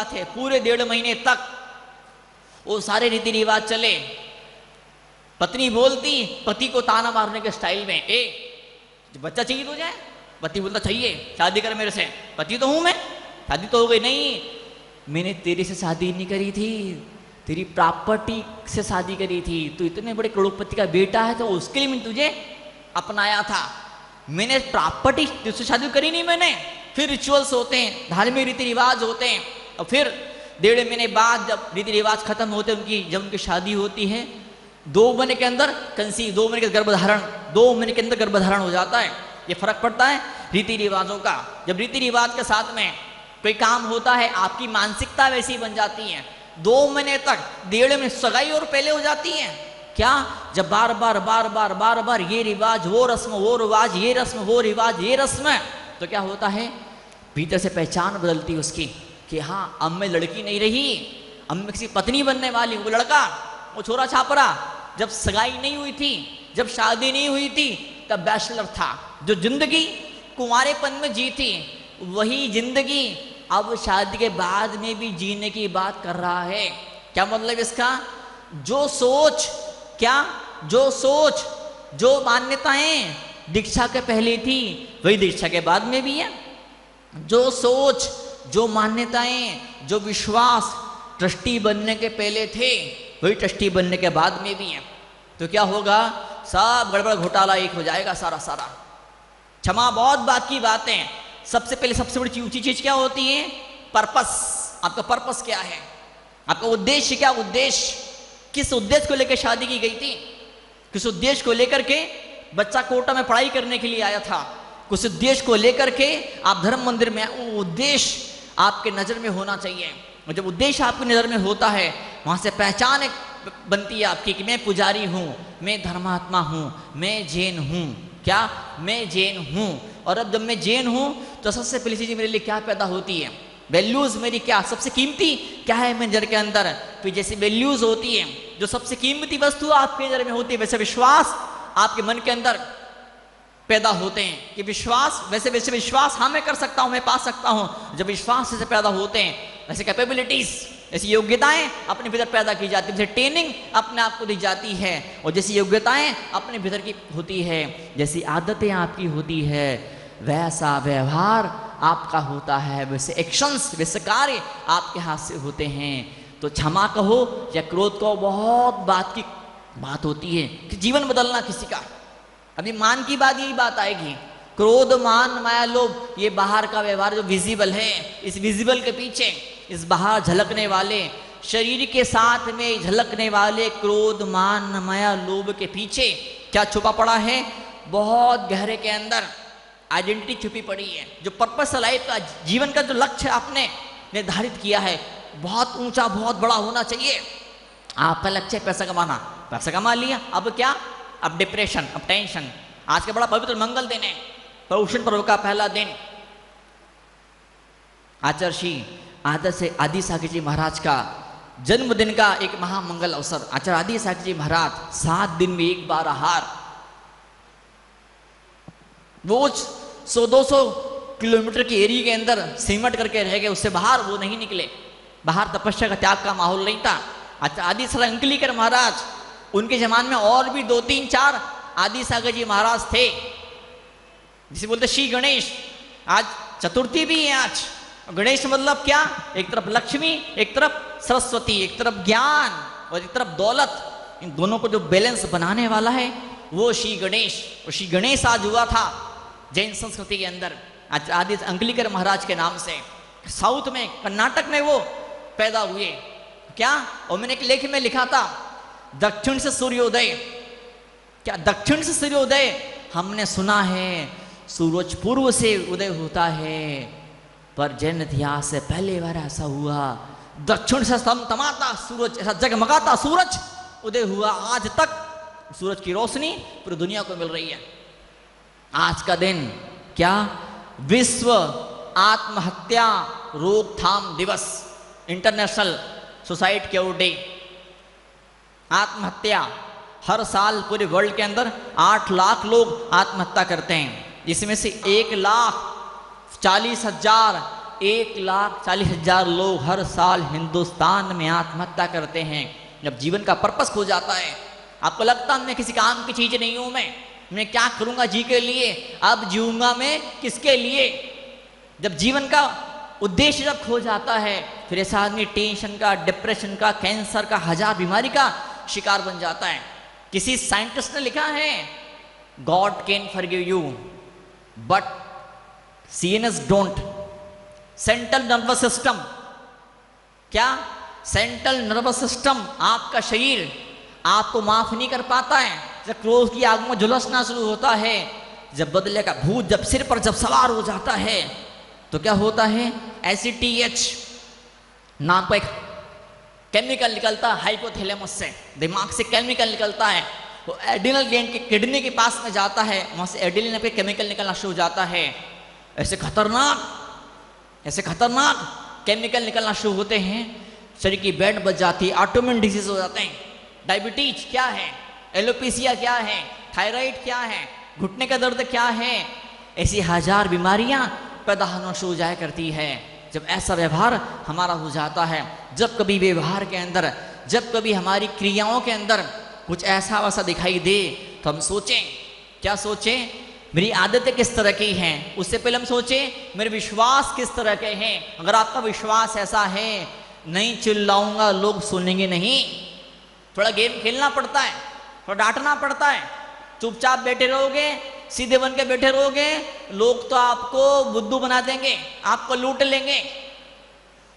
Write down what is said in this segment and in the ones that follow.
बात है, पूरे 1.5 महीने तक वो सारे रीति रिवाज चले। पत्नी बोलती पति को ताना मारने के स्टाइल में, बच्चा चाहिए तुझे? पति बोलता चाहिए, शादी कर मेरे से। पति तो हूं मैं, शादी तो हो गई। नहीं, मैंने तेरे से शादी नहीं करी थी, तेरी प्रॉपर्टी से शादी करी थी। तू इतने बड़े करोड़पति का बेटा है तो उसके लिए मैंने तुझे अपनाया था। मैंने प्रॉपर्टी तुझसे शादी करी नहीं मैंने। फिर रिचुअल्स होते हैं, धार्मिक रीति रिवाज होते हैं, और फिर 1.5 महीने बाद जब रीति रिवाज खत्म होते हैं उनकी, जब उनकी शादी होती है, 2 महीने के अंदर कंसीव, 2 महीने के गर्भधारण, 2 महीने के अंदर गर्भधारण हो जाता है। ये फर्क पड़ता है रीति रिवाजों का। जब रीति रिवाज के साथ में कोई काम होता है, आपकी मानसिकता वैसी बन जाती है। 2 महीने तक, 1.5 महीने सगाई और पहले हो जाती है। क्या? जब बार बार बार बार बार बार ये रिवाज वो रस्म, वो रिवाज ये रस्म, वो रिवाज ये रस्म, तो क्या होता है, भीतर से पहचान बदलती है उसकी कि हाँ अब मैं लड़की नहीं रही, अब मैं किसी पत्नी बनने वाली। वो लड़का, वो छोरा छापरा, जब सगाई नहीं हुई थी, जब शादी नहीं हुई थी, तब बैचलर था। जो जिंदगी कुंवारेपन में जी थी, वही जिंदगी अब शादी के बाद में भी जीने की बात कर रहा है। क्या मतलब इसका? जो सोच, क्या जो सोच, जो मान्यताएं दीक्षा के पहले थी, वही दीक्षा के बाद में भी है। जो सोच, जो मान्यताएं, जो विश्वास ट्रस्टी बनने के पहले थे, वही ट्रस्टी बनने के बाद में भी है। तो क्या होगा? सब गड़बड़ घोटाला एक हो जाएगा सारा सारा। क्षमा बहुत बात की बातें। सबसे पहले सबसे बड़ी ऊंची चीज क्या होती है? पर्पस। आपका पर्पस क्या है? आपका उद्देश्य क्या? उद्देश्य, किस उद्देश्य को लेकर शादी की गई थी? किस उद्देश्य को लेकर के बच्चा कोटा में पढ़ाई करने के लिए आया था? कुछ उद्देश्य को लेकर के आप धर्म मंदिर में, वो उद्देश्य आपके नजर में होना चाहिए। और जब उद्देश्य आपकी नजर में होता है, वहां से पहचान एक बनती है आपकी कि मैं पुजारी हूं, मैं धर्मात्मा हूं, मैं जैन हूं। क्या? मैं जैन हूं। और अब जब मैं जैन हूं तो सबसे पहली चीज मेरे लिए क्या पैदा होती है? वैल्यूज मेरी क्या सबसे कीमती क्या है मेरे नजर के अंदर? तो जैसी वैल्यूज होती है, जो सबसे कीमती वस्तु आपके नजर में होती है, वैसे विश्वास आपके मन के अंदर पैदा होते हैं कि विश्वास, वैसे वैसे विश्वास हाँ मैं कर सकता हूं, मैं पा सकता हूं। जब विश्वास से पैदा होते हैं, वैसे कैपेबिलिटीज, ऐसी योग्यताएं अपने भीतर पैदा की जाती है, जैसे ट्रेनिंग अपने आप को दी जाती है, और जैसी योग्यताएं अपने भीतर की होती है, जैसी आदतें आपकी होती है, वैसा व्यवहार आपका होता है, वैसे एक्शंस, वैसे कार्य आपके हाथ से होते हैं। तो क्षमा कहो या क्रोध कहो, बहुत बात होती है कि जीवन बदलना किसी का। अभी मान की बात, यही बात आएगी। क्रोध, मान, माया, लोभ, ये बाहर का व्यवहार जो विजिबल है, इस विजिबल के पीछे, इस बाहर झलकने वाले, शरीर के साथ में झलकने वाले क्रोध, मान, माया, लोभ के पीछे क्या छुपा पड़ा है? बहुत गहरे के अंदर आइडेंटिटी छुपी पड़ी है। जो पर्पस लाइफ का, जीवन का जो लक्ष्य आपने निर्धारित किया है, बहुत ऊंचा, बहुत बड़ा होना चाहिए। आपका लक्ष्य है पैसा कमाना, पैसा कमा लिया, अब क्या? अब डिप्रेशन, अब टेंशन। आज का बड़ा पवित्र मंगल दिन है, पर्युषण पर्व का पहला दिन। आचार्य श्री आदि साकी जी महाराज का जन्मदिन का एक महामंगल अवसर। आचार्य आदि साकी जी महाराज 7 दिन में एक बार आहार, वो 100-200 किलोमीटर के एरिया के अंदर सिमट करके रह गए, उससे बाहर वो नहीं निकले। बाहर तपस्या का, त्याग का माहौल नहीं था। अच्छा, आदि अंकलीकर महाराज, उनके जमाने में और भी 2-3-4 आदि सागर जी महाराज थे, जिसे बोलते श्री गणेश। आज चतुर्थी भी है आज। गणेश मतलब क्या? एक तरफ लक्ष्मी, एक तरफ सरस्वती, एक तरफ ज्ञान और एक तरफ दौलत। इन दोनों को जो बैलेंस बनाने वाला है वो श्री गणेश। और श्री गणेश आज हुआ था जैन संस्कृति के अंदर आज आदि अंकलीकर महाराज के नाम से। साउथ में, कर्नाटक में वो पैदा हुए। क्या? और मैंने एक लेख में लिखा था, दक्षिण से सूर्योदय। क्या दक्षिण से सूर्योदय? हमने सुना है सूरज पूर्व से उदय होता है, पर जैन इतिहास से पहले बार ऐसा हुआ दक्षिण से तमाता सूरज, ऐसा जगमगाता सूरज उदय हुआ। आज तक सूरज की रोशनी पूरी दुनिया को मिल रही है। आज का दिन क्या? विश्व आत्महत्या रोकथाम दिवस, इंटरनेशनल सुसाइड क्योर डे। आत्महत्या, हर साल पूरे वर्ल्ड के अंदर 8 लाख लोग आत्महत्या करते हैं, जिसमें से 1,40,000 1,40,000 लोग हर साल हिंदुस्तान में आत्महत्या करते हैं। जब जीवन का पर्पस खो जाता है, आपको लगता है मैं किसी काम की चीज नहीं हूं, मैं क्या करूंगा जी के लिए, अब जीऊंगा मैं किसके लिए। जब जीवन का उद्देश्य जब खो जाता है, फिर ऐसा आदमी टेंशन का, डिप्रेशन का, कैंसर का, हजार बीमारी का शिकार बन जाता है। किसी साइंटिस्ट ने लिखा है, God can forgive you but CNS don't. Central nervous system, क्या सेंट्रल नर्वस सिस्टम, आपका शरीर आपको माफ नहीं कर पाता है। जब क्रोध की आग में झुलसना शुरू होता है, जब बदले का भूत जब सिर पर जब सवार हो जाता है, तो क्या होता है, ACTH नाम का एक केमिकल निकलता है हाइपोथैलेमस से, दिमाग से केमिकल निकलता है, वो एड्रिनल ग्लैंड के किडनी के पास में जाता है, वहां से एड्रिनल पे केमिकल निकलना शुरू हो जाता है। ऐसे खतरनाक केमिकल निकलना शुरू होते हैं, शरीर की बैंड बज जाती है, ऑटोइम्यून डिजीज हो जाते हैं। डायबिटीज क्या है, एलोपेशिया क्या है, थायराइड क्या है, घुटने का दर्द क्या है, ऐसी हजार बीमारियां पैदा होना शुरू हो जाया करती है जब ऐसा व्यवहार हमारा हो जाता है। जब कभी व्यवहार के अंदर, जब कभी हमारी क्रियाओं के अंदर कुछ ऐसा वैसा दिखाई दे, तो हम सोचें, क्या सोचें, मेरी आदतें किस तरह की हैं। उससे पहले हम सोचें मेरे विश्वास किस तरह के हैं। अगर आपका विश्वास ऐसा है, नहीं चिल्लाऊंगा लोग सुनेंगे नहीं, थोड़ा गेम खेलना पड़ता है, थोड़ा डांटना पड़ता है, चुपचाप बैठे रहोगे, सीधे बन के बैठे रहोगे, लोग तो आपको बुद्धू बना देंगे, आपको लूट लेंगे,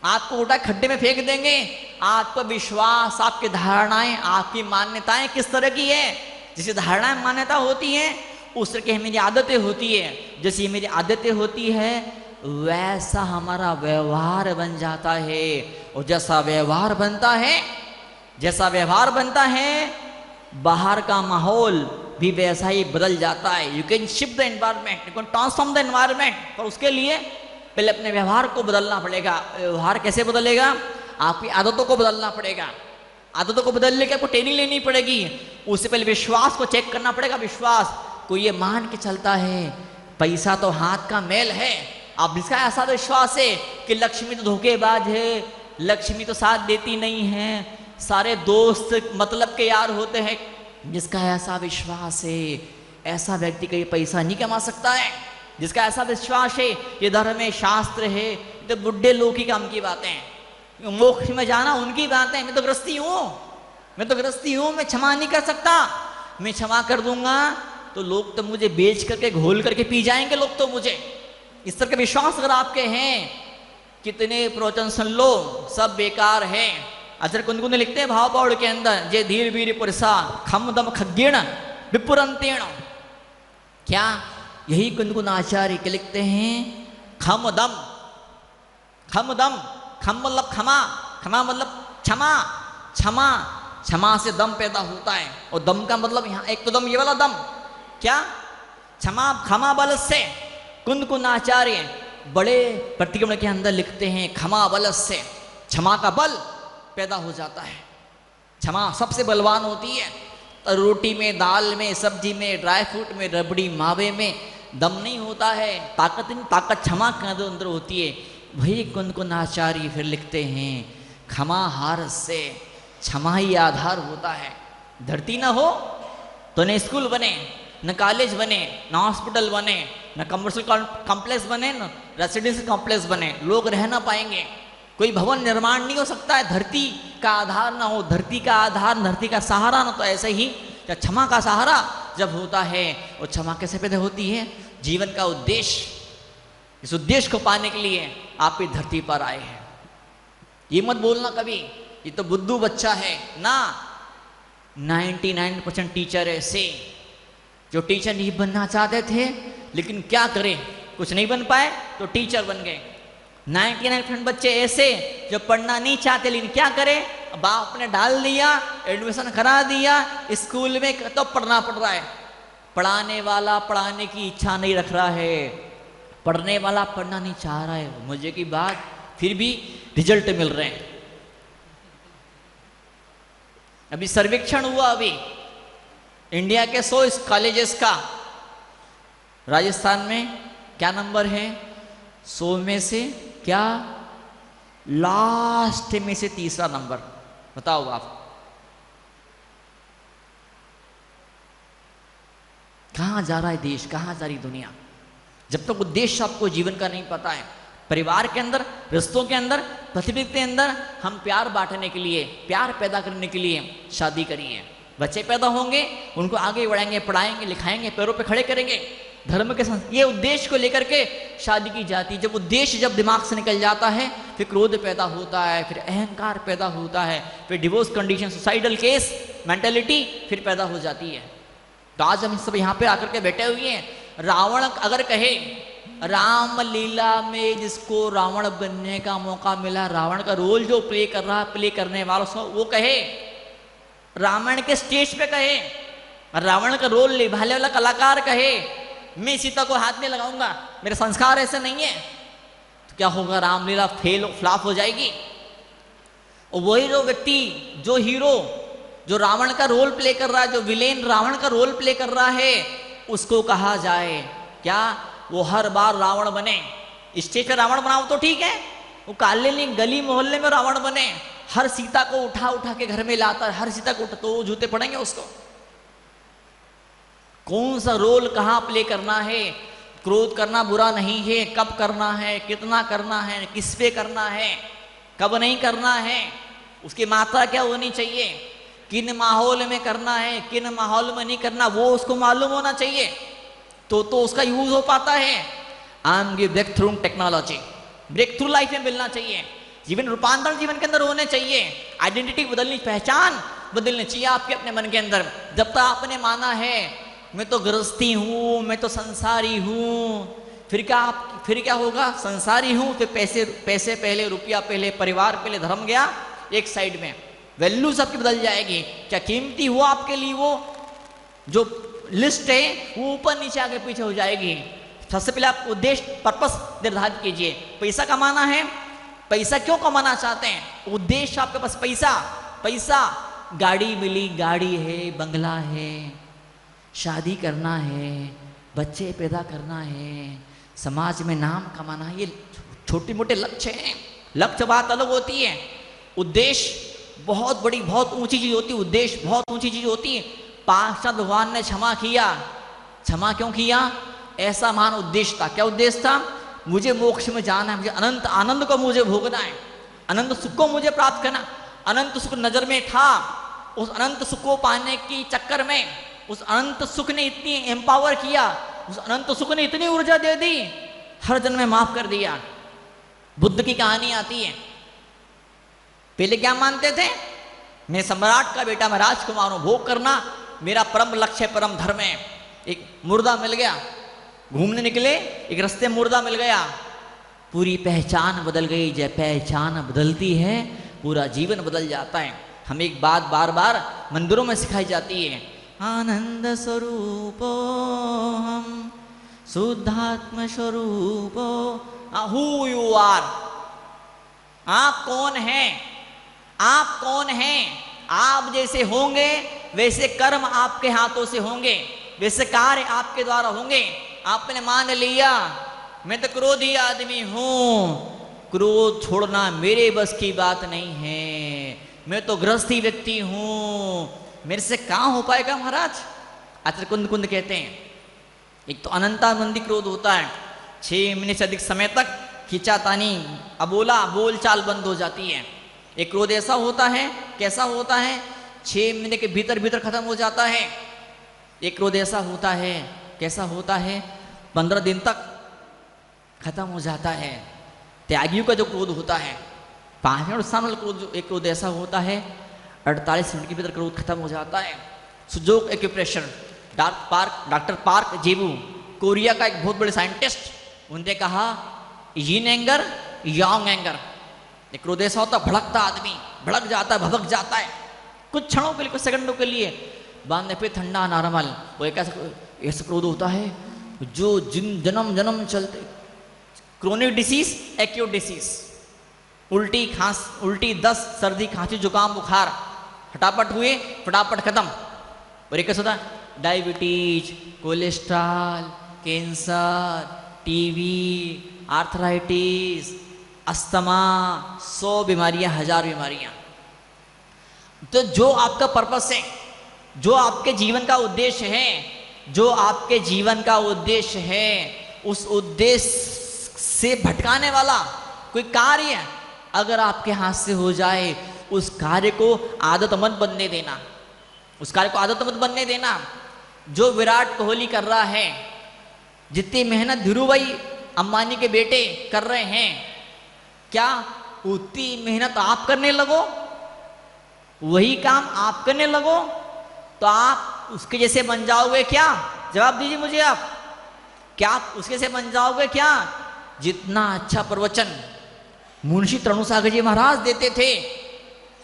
आपको उठा खड्डे में फेंक देंगे। आपका विश्वास, आपकी धारणाएं, आपकी मान्यताएं किस तरह की है। जैसे धारणाएं मान्यता होती है, उस तरह की मेरी आदतें होती है। जैसी मेरी आदतें होती है, वैसा हमारा व्यवहार बन जाता है। और जैसा व्यवहार बनता है, बाहर का माहौल भी वैसा ही बदल जाता है। You can shift the environment, you can transform the environment, पर उसके लिए पहले अपने व्यवहार को बदलना पड़ेगा। व्यवहार कैसे बदलेगा, आपकी आदतों को बदलना पड़ेगा। आदतों को बदलने की आपको ट्रेनिंग लेनी पड़ेगी। उससे पहले विश्वास को चेक करना पड़ेगा। विश्वास को ये मान के चलता है, पैसा तो हाथ का मैल है। अब इसका ऐसा विश्वास है कि लक्ष्मी तो धोखेबाज है, लक्ष्मी तो साथ देती नहीं है, सारे दोस्त मतलब के यार होते हैं। जिसका ऐसा विश्वास है, ऐसा व्यक्ति कहीं पैसा नहीं कमा सकता है। जिसका ऐसा विश्वास है, ये धर्म है, शास्त्र है, तो बुढ़े लोग ही काम की बातें हैं, मोक्ष में जाना उनकी बातें। मैं तो गृहस्थी हूँ, मैं क्षमा नहीं कर सकता। मैं क्षमा कर दूंगा तो लोग तो मुझे बेच करके, घोल करके पी जाएंगे लोग तो मुझे। इस तरह के विश्वास अगर आपके हैं, कितने प्रवचन सुन लो, सब बेकार है। आचार्य कुंदकुंद लिखते हैं भाव पौड़ के अंदर, जे धीर वीर पुरसा खम दम खग्गीण विपुरंतीण। क्या यही कुंदकुंद आचार्य के लिखते हैं, खम दम, खम मतलब क्षमा, क्षमा मतलब क्षमा से दम पैदा होता है। और दम का मतलब यहाँ एक तो दम ये वाला दम, क्या क्षमा बल से। कुंदकुंद आचार्य बड़े प्रतिक्रमण के अंदर लिखते हैं, क्षमा बल से क्षमा का बल पैदा हो जाता है। क्षमा सबसे बलवान होती है। तो रोटी में, दाल में, सब्जी में, ड्राई फ्रूट में, रबड़ी मावे में दम नहीं होता है, ताकत क्षमा के अंदर होती है। वही कुंदकुंद आचार्य फिर लिखते हैं, क्षमा हार से, क्षमा ही आधार होता है। धरती ना हो तो न स्कूल बने, न कॉलेज बने, न हॉस्पिटल बने, न कमर्शियल कॉम्प्लेक्स बने, न रेसिडेंशियल कॉम्प्लेक्स बने, लोग रह ना पाएंगे। कोई भवन निर्माण नहीं हो सकता है, धरती का आधार ना हो। धरती का आधार, धरती का सहारा ना, तो ऐसे ही क्षमा का सहारा जब होता है। और क्षमा कैसे पैदा होती है, जीवन का उद्देश्य, इस उद्देश्य को पाने के लिए आप इस धरती पर आए हैं। ये मत बोलना कभी ये तो बुद्धू बच्चा है ना। 99% टीचर ऐसे जो टीचर नहीं बनना चाहते थे, लेकिन क्या करें, कुछ नहीं बन पाए तो टीचर बन गए। 99% बच्चे ऐसे जो पढ़ना नहीं चाहते, लेकिन क्या करें, बाप ने डाल दिया, एडमिशन करा दिया स्कूल में, तो पढ़ना पड़ रहा है। पढ़ाने वाला पढ़ाने की इच्छा नहीं रख रहा है, पढ़ने वाला पढ़ना नहीं चाह रहा है। मजे की बात, फिर भी रिजल्ट मिल रहे हैं। अभी सर्वेक्षण हुआ, अभी इंडिया के 100 कॉलेजेस का राजस्थान में क्या नंबर है, 100 में से क्या? लास्ट में से तीसरा नंबर। बताओ आप कहां जा रहा है देश, कहां जा रही दुनिया? जब तक उद्देश्य आपको जीवन का नहीं पता है, परिवार के अंदर, रिश्तों के अंदर, पृथ्वी के अंदर हम प्यार बांटने के लिए, प्यार पैदा करने के लिए शादी करिए। बच्चे पैदा होंगे, उनको आगे बढ़ाएंगे, पढ़ाएंगे, लिखाएंगे, पैरों पे खड़े करेंगे, धर्म के ये उद्देश्य को लेकर के शादी की जाती है। जब उद्देश्य जब दिमाग से निकल जाता है, फिर क्रोध पैदा होता है, फिर अहंकार पैदा होता है, फिर divorce condition, suicidal case mentality फिर पैदा हो जाती है। तो आज हम सब यहाँ पे आकर के बैठे हुए हैं। रावण अगर कहे, राम लीला में जिसको रावण बनने का मौका मिला, रावण का रोल जो प्ले कर रहा, प्ले करने वाला वो कहे, रामायण के स्टेज पे कहे, रावण का रोल निभाने वाला कलाकार कहे मैं सीता को हाथ नहीं लगाऊंगा, मेरे संस्कार ऐसे नहीं है, तो क्या होगा? रामलीला फेल फ्लॉप हो जाएगी। और वही जो व्यक्ति, जो हीरो, जो रावण का रोल प्ले कर रहा है, जो विलेन रावण का रोल प्ले कर रहा है, उसको कहा जाए क्या? वो हर बार रावण बने। स्टेज पे रावण बनाओ तो ठीक है, वो काले गली मोहल्ले में रावण बने, हर सीता को उठा उठा के घर में लाता है, हर सीता को उठा, तो जूते पड़ेंगे उसको। कौन सा रोल कहाँ प्ले करना है? क्रोध करना बुरा नहीं है, कब करना है, कितना करना है, किस पे करना है, कब नहीं करना है, उसकी मात्रा क्या होनी चाहिए, किन माहौल में करना है, किन माहौल में नहीं करना, वो उसको मालूम होना चाहिए, तो उसका यूज हो पाता है। आम की breakthrough technology, breakthrough life में मिलना चाहिए, जीवन रूपांतरण जीवन के अंदर होने चाहिए, आइडेंटिटी बदलनी, पहचान बदलनी चाहिए आपके अपने मन के अंदर। जब तक आपने माना है मैं तो गृहस्थी हूँ, मैं तो संसारी हूँ, फिर क्या होगा? संसारी हूँ, फिर पैसे पहले, रुपया पहले, परिवार पहले, धर्म गया एक साइड में, वैल्यूज आपकी बदल जाएगी। क्या कीमती हुआ आपके लिए वो जो लिस्ट है, वो ऊपर नीचे आगे पीछे हो जाएगी। सबसे पहले आप उद्देश्य, पर्पस निर्धारित कीजिए। पैसा कमाना है, पैसा क्यों कमाना चाहते हैं? उद्देश्य आपके पास पैसा, गाड़ी मिली, गाड़ी है, बंगला है, शादी करना है, बच्चे पैदा करना है, समाज में नाम कमाना है, ये छोटे मोटे लक्ष्य हैं। लक्ष्य बात अलग होती है, उद्देश्य बहुत बड़ी, बहुत ऊंची चीज होती है। उद्देश्य बहुत ऊंची चीज होती है। पांचनाथ भगवान ने क्षमा किया, क्षमा क्यों किया? ऐसा महान उद्देश्य था। क्या उद्देश्य था? मुझे मोक्ष में जाना है, मुझे अनंत आनंद को मुझे भोगना है, अनंत सुख को मुझे प्राप्त करना। अनंत सुख नजर में था, उस अनंत सुख को पाने की चक्कर में उस अनंत सुख ने इतनी एम्पावर किया, उस अनंत सुख ने इतनी ऊर्जा दे दी, हर जन्म में माफ कर दिया। बुद्ध की कहानी आती है, पहले क्या मानते थे? मैं सम्राट का बेटा, मैं राजकुमार हूं, भोग करना मेरा परम लक्ष्य, परम धर्म है। एक मुर्दा मिल गया, घूमने निकले, एक रास्ते में मुर्दा मिल गया, पूरी पहचान बदल गई। जब पहचान बदलती है, पूरा जीवन बदल जाता है। हम एक बात बार बार मंदिरों में सिखाई जाती है, आनंद स्वरूपो हम शुद्धात्म स्वरूपो। हु यू आर, आप कौन हैं? आप कौन हैं? आप जैसे होंगे वैसे कर्म आपके हाथों से होंगे, वैसे कार्य आपके द्वारा होंगे। आपने मान लिया मैं तो क्रोधी आदमी हूं, क्रोध छोड़ना मेरे बस की बात नहीं है, मैं तो गृहस्थी व्यक्ति हूं, मेरे से कहां हो पाएगा महाराज? आचार्य कुंद कुंद कहते हैं, एक तो अनंतानंदी क्रोध होता है, 6 महीने से अधिक समय तक खींचातानी, अबोला बोलचाल बंद हो जाती है। एक क्रोध ऐसा होता है, कैसा होता है? 6 महीने के भीतर भीतर खत्म हो जाता है। एक क्रोध ऐसा होता है, कैसा होता है? 15 दिन तक खत्म हो जाता है। त्यागियों का जो क्रोध होता है, 5 मिनट स्थान वाला क्रोध, एक क्रोध ऐसा होता है 48 मिनट के भीतर क्रोध खत्म हो जाता है। सुजोक एक्यूप्रेशर, डॉक्टर पार्क जेबू, कोरिया का एक बहुत बड़े साइंटिस्ट, उनने कहा यिन एंगर, यांग एंगर। एक क्रोध ऐसा होता है, भड़कता आदमी, भड़क जाता है, भभक जाता है, कुछ क्षणों के लिए, कुछ सेकंडों के लिए, बांधने पे ठंडा नॉर्मल। वो एक ऐसा क्रोध होता है जो जन्म जन्म चलते, क्रोनिक डिसीज, एक्यूट डिसीज, उल्टी दस्त, सर्दी, खांसी, जुकाम, बुखार, फटाफट हुए, फटाफट खत्म। और एक कैसा होता है? Diabetes, cholesterol, cancer, TV, arthritis, asthma, 100 बीमारियां, 1000 बीमारियां। तो जो आपका पर्पस है, जो आपके जीवन का उद्देश्य है, जो आपके जीवन का उद्देश्य है, उस उद्देश्य से भटकाने वाला कोई कार्य अगर आपके हाथ से हो जाए, उस कार्य को आदत मत बनने देना, उस कार्य को आदत मत बनने देना। जो विराट कोहली कर रहा है, जितनी मेहनत धीरूभाई अंबानी के बेटे कर रहे हैं, क्या उतनी मेहनत आप करने लगो, वही काम आप करने लगो तो आप उसके जैसे बन जाओगे क्या? जवाब दीजिए मुझे आप, क्या आप उसके जैसे बन जाओगे क्या? जितना अच्छा प्रवचन मुंशी तरुणसागर जी महाराज देते थे,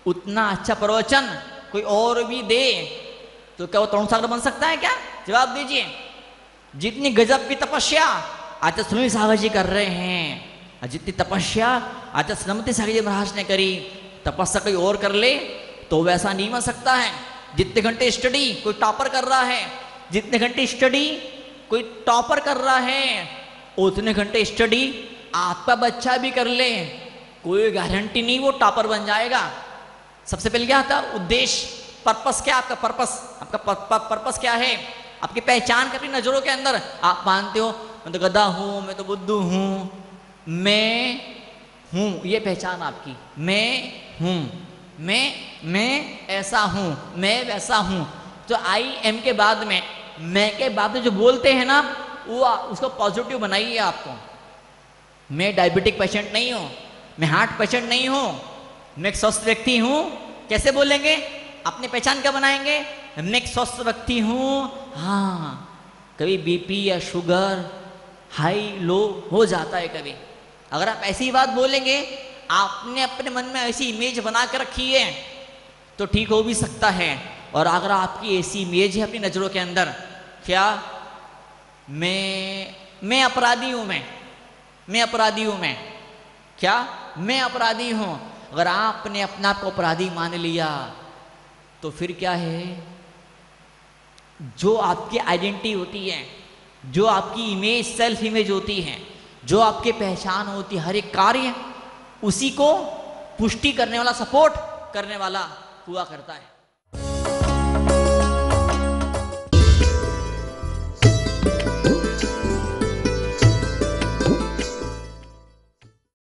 उतना अच्छा प्रवचन कोई और भी दे तो क्या वो तरुणसागर बन सकता है क्या? जवाब दीजिए। जितनी गजब की तपस्या आचार्य सुनील सागर जी कर रहे हैं, जितनी तपस्या आचार्य श्रीमती सागर जी महाराज ने करी, तपस्या कोई और कर ले तो वैसा नहीं बन सकता है। जितने घंटे स्टडी कोई टॉपर कर रहा है, जितने घंटे स्टडी कोई टॉपर कर रहा है, उतने घंटे स्टडी आपका बच्चा भी कर ले, कोई गारंटी नहीं वो टॉपर बन जाएगा। सबसे पहले क्या था? उद्देश्य, पर्पस क्या आपका? आपका पर्पस क्या है? आपकी पहचान अपनी नजरों के अंदर आप मानते हो मैं तो गधा हूं, मैं तो बुद्धू हूं, मैं हूं, ये पहचान आपकी। मैं हूं, मैं ऐसा हूं, मैं वैसा हूं। तो आई एम के बाद में, मैं के बाद में जो बोलते हैं ना, वो उसको पॉजिटिव बनाइए आपको। मैं डायबिटिक पेशेंट नहीं हूं, मैं हार्ट पेशेंट नहीं हूं, मैं एक स्वस्थ व्यक्ति हूं। कैसे बोलेंगे? अपनी पहचान क्या बनाएंगे? मैं एक स्वस्थ व्यक्ति हूं। हाँ, कभी बीपी या शुगर हाई लो हो जाता है कभी। अगर आप ऐसी बात बोलेंगे, आपने अपने मन में ऐसी इमेज बना कर रखी है तो ठीक हो भी सकता है। और अगर आपकी ऐसी इमेज है अपनी नजरों के अंदर, क्या मैं अपराधी हूं, मैं अपराधी हूं, मैं क्या मैं अपराधी हूं। अगर आपने अपना आप को अपराधी मान लिया तो फिर क्या है? जो आपकी आइडेंटिटी होती है, जो आपकी इमेज, सेल्फ इमेज होती है, जो आपकी पहचान होती है, हर एक कार्य उसी को पुष्टि करने वाला, सपोर्ट करने वाला हुआ करता है।